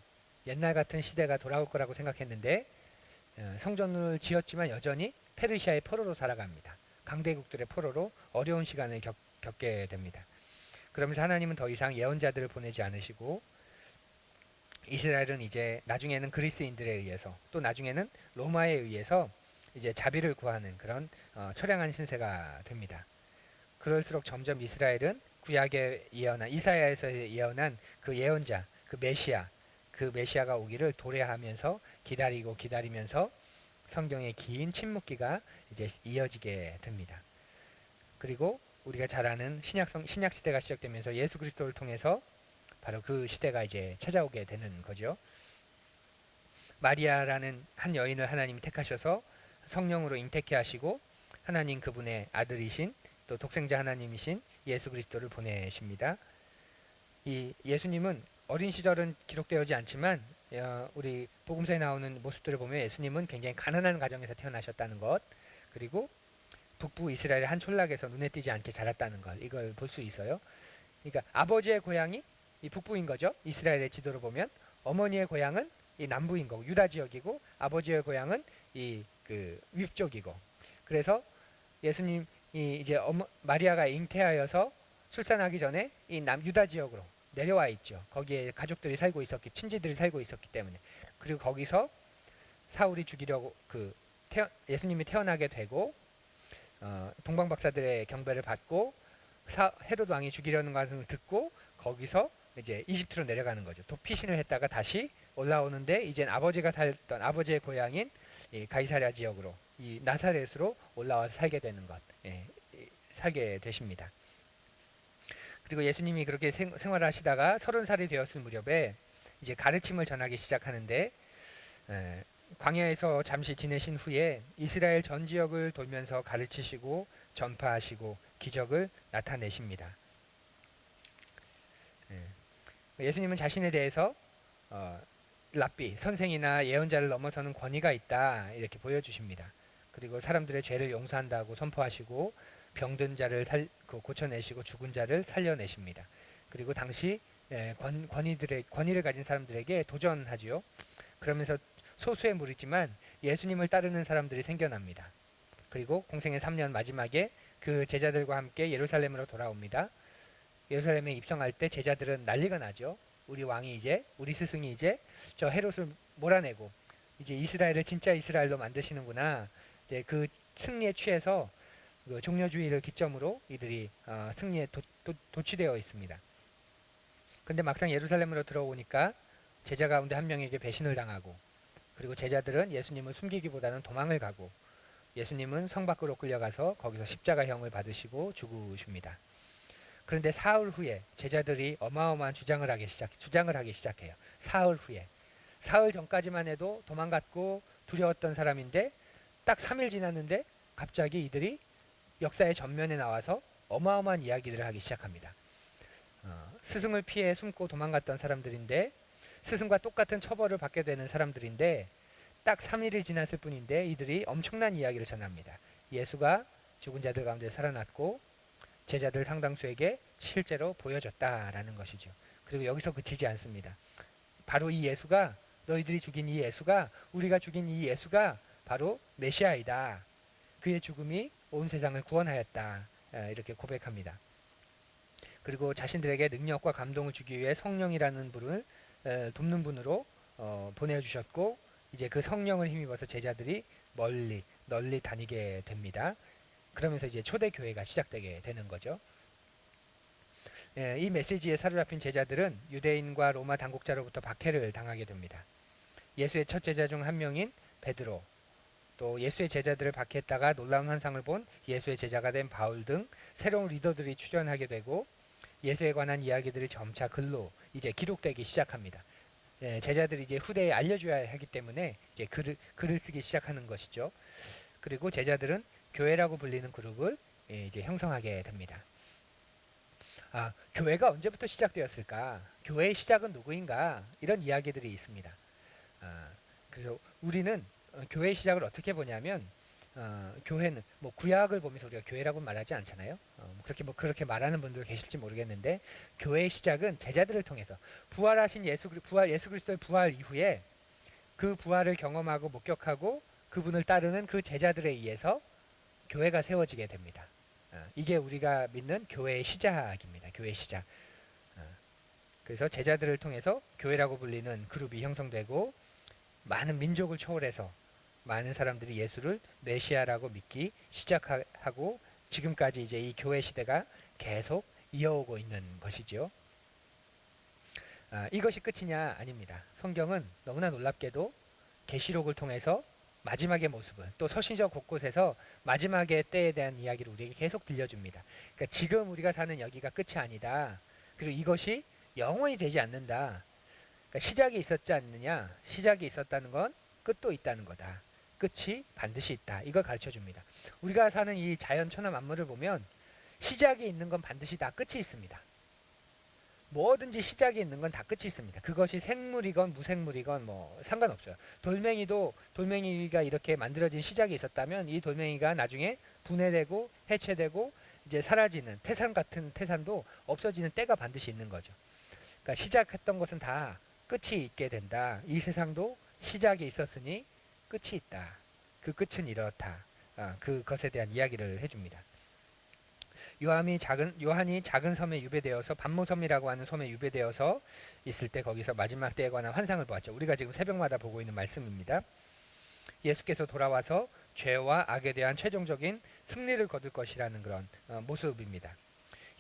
옛날 같은 시대가 돌아올 거라고 생각했는데 성전을 지었지만 여전히 페르시아의 포로로 살아갑니다. 강대국들의 포로로 어려운 시간을 겪게 됩니다. 그러면서 하나님은 더 이상 예언자들을 보내지 않으시고 이스라엘은 이제 나중에는 그리스인들에 의해서 또 나중에는 로마에 의해서 이제 자비를 구하는 그런 처량한 신세가 됩니다. 그럴수록 점점 이스라엘은 구약에 예언한 이사야에서 예언한 그 예언자, 그 메시아가 오기를 도래하면서 기다리면서 성경의 긴 침묵기가 이제 이어지게 됩니다. 그리고 우리가 잘 아는 신약 시대가 시작되면서 예수 그리스도를 통해서 바로 그 시대가 이제 찾아오게 되는 거죠. 마리아라는 한 여인을 하나님이 택하셔서 성령으로 잉태케 하시고 하나님 그분의 아들이신 또 독생자 하나님이신 예수 그리스도를 보내십니다. 이 예수님은 어린 시절은 기록되어지 않지만 우리 복음서에 나오는 모습들을 보면 예수님은 굉장히 가난한 가정에서 태어나셨다는 것, 그리고 북부 이스라엘의 한 촌락에서 눈에 띄지 않게 자랐다는 것, 이걸 볼 수 있어요. 그러니까 아버지의 고향이 이 북부인 거죠. 이스라엘의 지도로 보면 어머니의 고향은 이 남부인 거고 유다 지역이고 아버지의 고향은 이 그 위쪽이고, 그래서 예수님이 이제 마리아가 잉태하여서 출산하기 전에 이 남유다 지역으로 내려와 있죠. 거기에 가족들이 살고 친지들이 살고 있었기 때문에. 그리고 거기서 사울이 죽이려고 예수님이 태어나게 되고 동방 박사들의 경배를 받고 헤롯 왕이 죽이려는 것을 듣고 거기서 이제 이집트로 내려가는 거죠. 도피신을 했다가 다시 올라오는데 이젠 아버지가 살던 아버지의 고향인 이 가이사랴 지역으로 이 나사렛으로 올라와서 살게 되는 것, 살게 되십니다. 그리고 예수님이 그렇게 생활하시다가 30살이 되었을 무렵에 이제 가르침을 전하기 시작하는데 광야에서 잠시 지내신 후에 이스라엘 전 지역을 돌면서 가르치시고 전파하시고 기적을 나타내십니다. 예수님은 자신에 대해서 랍비, 선생이나 예언자를 넘어서는 권위가 있다 이렇게 보여주십니다. 그리고 사람들의 죄를 용서한다고 선포하시고 병든 자를 고쳐내시고 죽은 자를 살려내십니다. 그리고 당시 권위를 가진 사람들에게 도전하지요. 그러면서 소수의 무리지만 예수님을 따르는 사람들이 생겨납니다. 그리고 공생의 3년 마지막에 그 제자들과 함께 예루살렘으로 돌아옵니다. 예루살렘에 입성할 때 제자들은 난리가 나죠. 우리 스승이 이제 저 헤롯을 몰아내고 이제 이스라엘을 진짜 이스라엘로 만드시는구나. 이제 그 승리에 취해서 그 종려주의를 기점으로 이들이 승리에 도취되어 있습니다. 근데 막상 예루살렘으로 들어오니까 제자 가운데 한 명에게 배신을 당하고, 그리고 제자들은 예수님을 숨기기보다는 도망을 가고 예수님은 성 밖으로 끌려가서 거기서 십자가형을 받으시고 죽으십니다. 그런데 사흘 후에 제자들이 어마어마한 주장을 하기 시작해요. 사흘 후에. 사흘 전까지만 해도 도망갔고 두려웠던 사람인데 딱 3일 지났는데 갑자기 이들이 역사의 전면에 나와서 어마어마한 이야기들을 하기 시작합니다. 스승을 피해 숨고 도망갔던 사람들인데, 스승과 똑같은 처벌을 받게 되는 사람들인데 딱 3일이 지났을 뿐인데 이들이 엄청난 이야기를 전합니다. 예수가 죽은 자들 가운데 살아났고 제자들 상당수에게 실제로 보여줬다라는 것이죠. 그리고 여기서 그치지 않습니다. 바로 이 예수가, 너희들이 죽인 이 예수가, 우리가 죽인 이 예수가 바로 메시아이다. 그의 죽음이 온 세상을 구원하였다. 이렇게 고백합니다. 그리고 자신들에게 능력과 감동을 주기 위해 성령이라는 분을 돕는 분으로 보내주셨고, 이제 그 성령을 힘입어서 제자들이 널리 다니게 됩니다. 그러면서 이제 초대 교회가 시작되게 되는 거죠. 예, 이 메시지에 사로잡힌 제자들은 유대인과 로마 당국자로부터 박해를 당하게 됩니다. 예수의 첫 제자 중 한 명인 베드로, 또 예수의 제자들을 박해했다가 놀라운 환상을 본 예수의 제자가 된 바울 등 새로운 리더들이 출연하게 되고 예수에 관한 이야기들이 점차 글로 이제 기록되기 시작합니다. 예, 제자들이 이제 후대에 알려줘야 하기 때문에 이제 글을 쓰기 시작하는 것이죠. 그리고 제자들은 교회라고 불리는 그룹을 이제 형성하게 됩니다. 교회가 언제부터 시작되었을까? 교회의 시작은 누구인가? 이런 이야기들이 있습니다. 그래서 우리는 교회의 시작을 어떻게 보냐면 교회는 뭐 구약을 보면서 우리가 교회라고 말하지 않잖아요. 그렇게 말하는 분들 계실지 모르겠는데 교회의 시작은 제자들을 통해서 부활하신 예수 그리스도의 부활 이후에 그 부활을 경험하고 목격하고 그분을 따르는 그 제자들에 의해서 교회가 세워지게 됩니다. 이게 우리가 믿는 교회의 시작입니다. 교회의 시작. 그래서 제자들을 통해서 교회라고 불리는 그룹이 형성되고 많은 민족을 초월해서 많은 사람들이 예수를 메시아라고 믿기 시작하고 지금까지 이제 이 교회 시대가 계속 이어오고 있는 것이지요. 이것이 끝이냐? 아닙니다. 성경은 너무나 놀랍게도 계시록을 통해서 마지막의 모습을 또 서신적 곳곳에서 마지막의 때에 대한 이야기를 우리에게 계속 들려줍니다. 그러니까 지금 우리가 사는 여기가 끝이 아니다. 그리고 이것이 영원히 되지 않는다. 그러니까 시작이 있었지 않느냐? 시작이 있었다는 건 끝도 있다는 거다. 끝이 반드시 있다. 이걸 가르쳐 줍니다. 우리가 사는 이 자연 천하 만물을 보면 시작이 있는 건 반드시 다 끝이 있습니다. 뭐든지 시작이 있는 건 다 끝이 있습니다. 그것이 생물이건 무생물이건 뭐 상관없어요. 돌멩이가 이렇게 만들어진 시작이 있었다면 이 돌멩이가 나중에 분해되고 해체되고 이제 사라지는 태산 같은 태산도 없어지는 때가 반드시 있는 거죠. 그러니까 시작했던 것은 다 끝이 있게 된다. 이 세상도 시작이 있었으니 끝이 있다. 그 끝은 이렇다. 그것에 대한 이야기를 해줍니다. 요한이 작은 섬에 유배되어서 반모섬이라고 하는 섬에 유배되어서 있을 때 거기서 마지막 때에 관한 환상을 보았죠. 우리가 지금 새벽마다 보고 있는 말씀입니다. 예수께서 돌아와서 죄와 악에 대한 최종적인 승리를 거둘 것이라는 그런 모습입니다.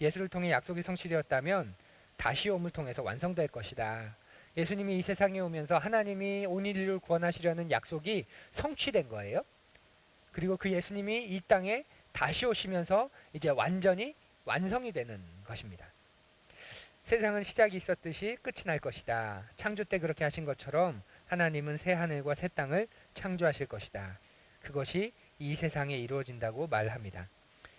예수를 통해 약속이 성취되었다면 다시 오음을 통해서 완성될 것이다. 예수님이 이 세상에 오면서 하나님이 온 인류를 구원하시려는 약속이 성취된 거예요. 그리고 그 예수님이 이 땅에 다시 오시면서 이제 완전히 완성이 되는 것입니다. 세상은 시작이 있었듯이 끝이 날 것이다. 창조 때 그렇게 하신 것처럼 하나님은 새 하늘과 새 땅을 창조하실 것이다. 그것이 이 세상에 이루어진다고 말합니다.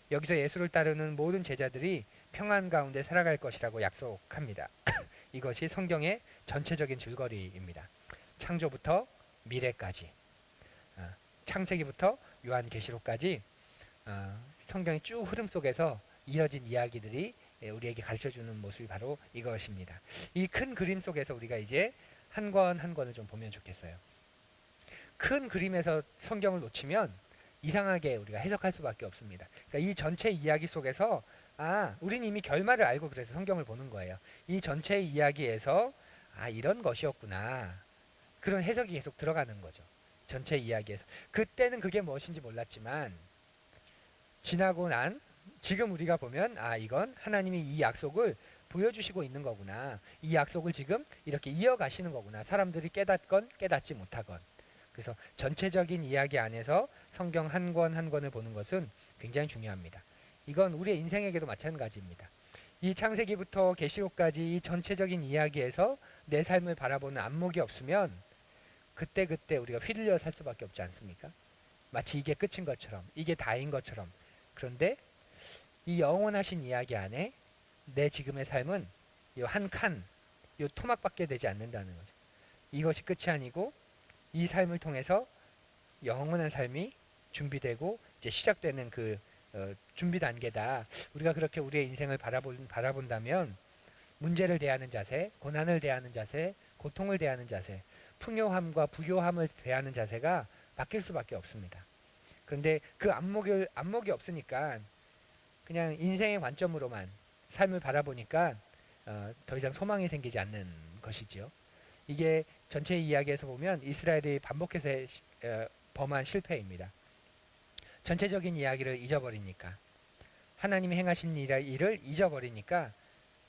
여기서 예수를 따르는 모든 제자들이 평안 가운데 살아갈 것이라고 약속합니다. 이것이 성경의 전체적인 줄거리입니다. 창조부터 미래까지, 창세기부터 요한계시록까지 성경의 쭉 흐름 속에서 이어진 이야기들이 우리에게 가르쳐주는 모습이 바로 이것입니다. 이 큰 그림 속에서 우리가 이제 한 권 한 권을 좀 보면 좋겠어요. 큰 그림에서 성경을 놓치면 이상하게 우리가 해석할 수밖에 없습니다. 그러니까 이 전체 이야기 속에서 우린 이미 결말을 알고 그래서 성경을 보는 거예요. 이 전체 이야기에서 이런 것이었구나. 그런 해석이 계속 들어가는 거죠. 전체 이야기에서. 그때는 그게 무엇인지 몰랐지만 지나고 난 지금 우리가 보면 이건 하나님이 이 약속을 보여주시고 있는 거구나. 이 약속을 지금 이렇게 이어가시는 거구나. 사람들이 깨닫건 깨닫지 못하건. 그래서 전체적인 이야기 안에서 성경 한 권 한 권을 보는 것은 굉장히 중요합니다. 이건 우리의 인생에게도 마찬가지입니다. 이 창세기부터 계시록까지 이 전체적인 이야기에서 내 삶을 바라보는 안목이 없으면 그때그때 우리가 휘둘려 살 수밖에 없지 않습니까? 마치 이게 끝인 것처럼, 이게 다인 것처럼. 그런데 이 영원하신 이야기 안에 내 지금의 삶은 이 한 칸, 이 토막밖에 되지 않는다는 거죠. 이것이 끝이 아니고 이 삶을 통해서 영원한 삶이 준비되고 이제 시작되는 그 준비 단계다. 우리가 그렇게 우리의 인생을 바라본다면 문제를 대하는 자세, 고난을 대하는 자세, 고통을 대하는 자세, 풍요함과 부요함을 대하는 자세가 바뀔 수밖에 없습니다. 그런데 그 안목이 없으니까 그냥 인생의 관점으로만 삶을 바라보니까 더 이상 소망이 생기지 않는 것이지요. 이게 전체 이야기에서 보면 이스라엘이 반복해서 범한 실패입니다. 전체적인 이야기를 잊어버리니까, 하나님이 행하신 일을 잊어버리니까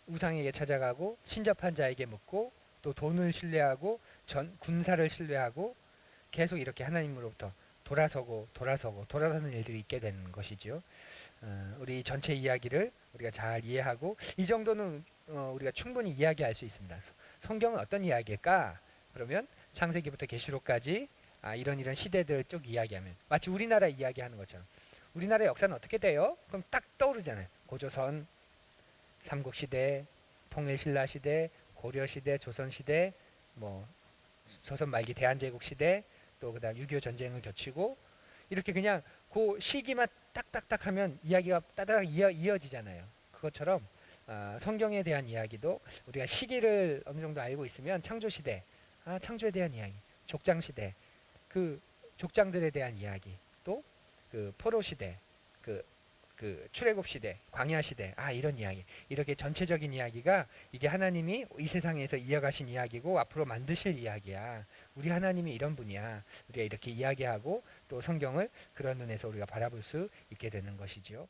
우상에게 찾아가고 신접한 자에게 묻고 또 돈을 신뢰하고 군사를 신뢰하고 계속 이렇게 하나님으로부터 돌아서는 일들이 있게 되는 것이죠. 우리 전체 이야기를 우리가 잘 이해하고 이 정도는 우리가 충분히 이야기할 수 있습니다. 성경은 어떤 이야기일까? 그러면 창세기부터 계시록까지 이런 시대들을 쭉 이야기하면 마치 우리나라 이야기하는 것처럼 우리나라 역사는 어떻게 돼요? 그럼 딱 떠오르잖아요. 고조선, 삼국시대, 통일신라시대, 고려시대, 조선시대, 뭐 조선 말기 대한제국시대, 또 그다음 6.25 전쟁을 겹치고 이렇게 그냥 그 시기만 딱딱딱 하면 이야기가 따다닥 이어지잖아요. 그것처럼 성경에 대한 이야기도 우리가 시기를 어느 정도 알고 있으면 창조시대, 창조에 대한 이야기, 족장시대, 그 족장들에 대한 이야기, 또 그 포로시대, 그 출애굽 시대, 광야 시대, 이런 이야기, 이렇게 전체적인 이야기가 이게 하나님이 이 세상에서 이어가신 이야기고 앞으로 만드실 이야기야. 우리 하나님이 이런 분이야. 우리가 이렇게 이야기하고 또 성경을 그런 눈에서 우리가 바라볼 수 있게 되는 것이죠.